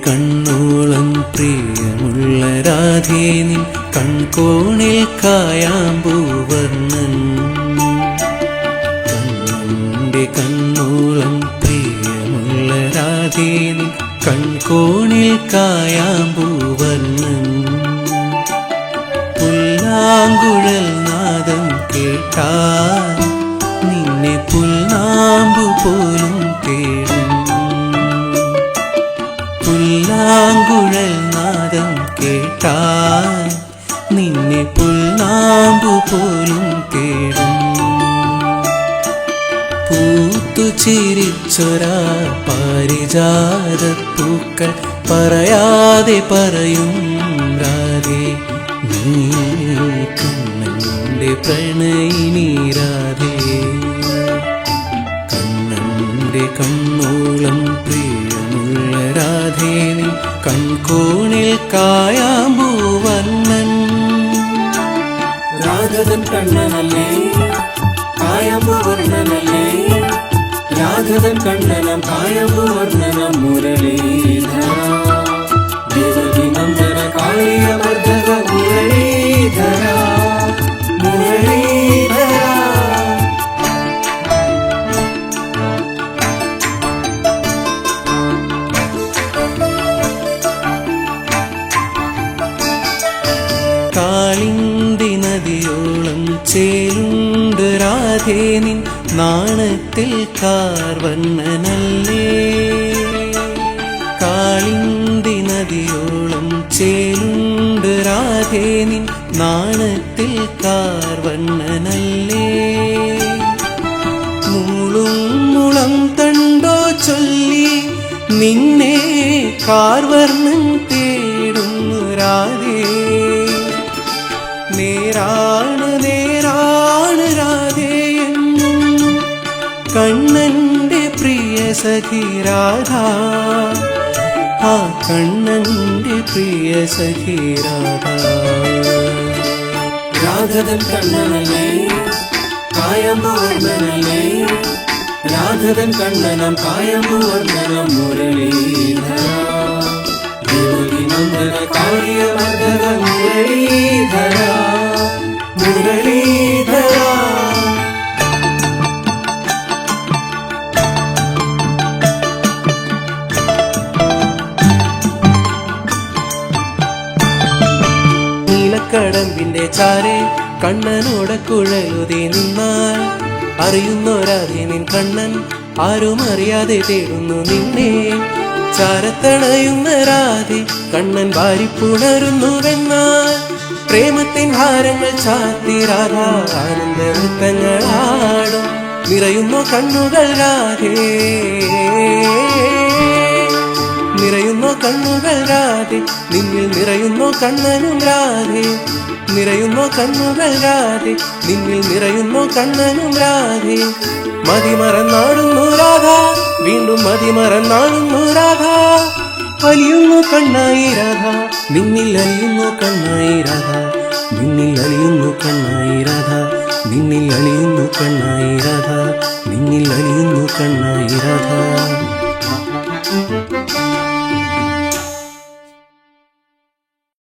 കണ്ണോളം പ്രിയമുള്ള രാധേ നിൻ കൺകോണിൽ കായാമ്പൂവർണ്ണൻ. കണ്ണന്റെ കണ്ണോളം പ്രിയമുള്ള രാധേ നിൻ കൺകോണിൽ കായാമ്പൂവർണ്ണൻ. പുല്ലാങ്കുഴൽ നാദം കേട്ടാൽ നിന്നെ പുൽനാമ്പു പോലും തേടും. പുല്ലാങ്കുഴൽ നാദം കേട്ടാൽ നിന്നെ പുൽനാമ്പു പോലും തേടും. പൂത്തു ചിരിച്ചൊരാ പാരിജാതപ്പൂക്കൾ പറയാതെ പറയും രാധേ നീ കണ്ണന്റെ പ്രണയിനി രാധേ. കണ്ണന്റെ കണ്ണോളം പ്രിയമുള്ള രാധേ നീ കൺകോണിൽ കായാമ്പൂവർണ്ണൻ. രാധതൻ കണ്ണനല്ലേ കായാമ്പൂവർണ്ണനല്ലേ, രാധതൻ കണ്ണനം കായാമ്പൂവർണ്ണനം മുരളീധര. ദേവകി നന്ദന കാളിയമർദ്ദക മുരളീധര മുരളീധര. കാളിന്തി നദിയോളം ചേലുണ്ട് രാധേ നിൻ നാണത്തിൽ കാർവർണ്ണനല്ലേ. കാളിന്തി നദിയോളം ചേലുണ്ട് രാധേ നിൻ നാണത്തിൽ കാർവർണ്ണനല്ലേ. മൂളും മുളം തണ്ടോ ചൊല്ലി നിന്നെ കാർവർണ്ണൻ തേടുന്നു രാധേ. നേരാണ് നേരാണ് രാധേ എന്നും കണ്ണന്റെ പ്രിയ സഖി രാധ. ആ കണ്ണന്റെ പ്രിയ സഖി രാധ. രാധതൻ കണ്ണനല്ലേ കായാമ്പൂവർണ്ണനല്ലേ, രാധതൻ കണ്ണനം കായാമ്പൂവർണ്ണനം മുരളീധര. ദേവകി നന്ദന കാളിയമർദ്ദക മുരളീധര മുരളീധര. നീലക്കടമ്പിന്റെ ചാരെ കണ്ണനോടെ കുഴലുതി നിന്നാൽ അറിയുന്നോരാധേ നിൻ കണ്ണൻ ആരും അറിയാതെ തേടുന്നു നിന്നെ. ചാരത്തണയുന്ന രാധേ കണ്ണൻ വാരിപ്പുണരുന്നുവെന്നാൽ പ്രേമത്തിൻ ഭാരങ്ങൾ ചാത്തി രാധ ആനന്ദ നൃത്തങ്ങളാടും. നിറയുന്നു കണ്ണുകൾ രാധേ നിറയുന്നു കണ്ണുകൾ രാധേ നിന്നിൽ നിറയുന്നു കണ്ണനും രാധേ. നിറയുന്നു കണ്ണുകൾ രാധേ നിന്നിൽ നിറയുന്നു കണ്ണനും രാധേ. മതിമറന്നാടുന്നു രാധ വീണ്ടും മതിമറന്നാടുന്നു രാധ. അലിയുന്നു കണ്ണായി രാധ നിന്നിൽ അലിയുന്നു കണ്ണായി രാധ. നിന്നിൽ അലിയുന്നു കണ്ണായി രാധ നിന്നിൽ അലിയുന്നു കണ്ണായി രാധ. നിന്നിൽ അലിയുന്നു കണ്ണായി രാധ.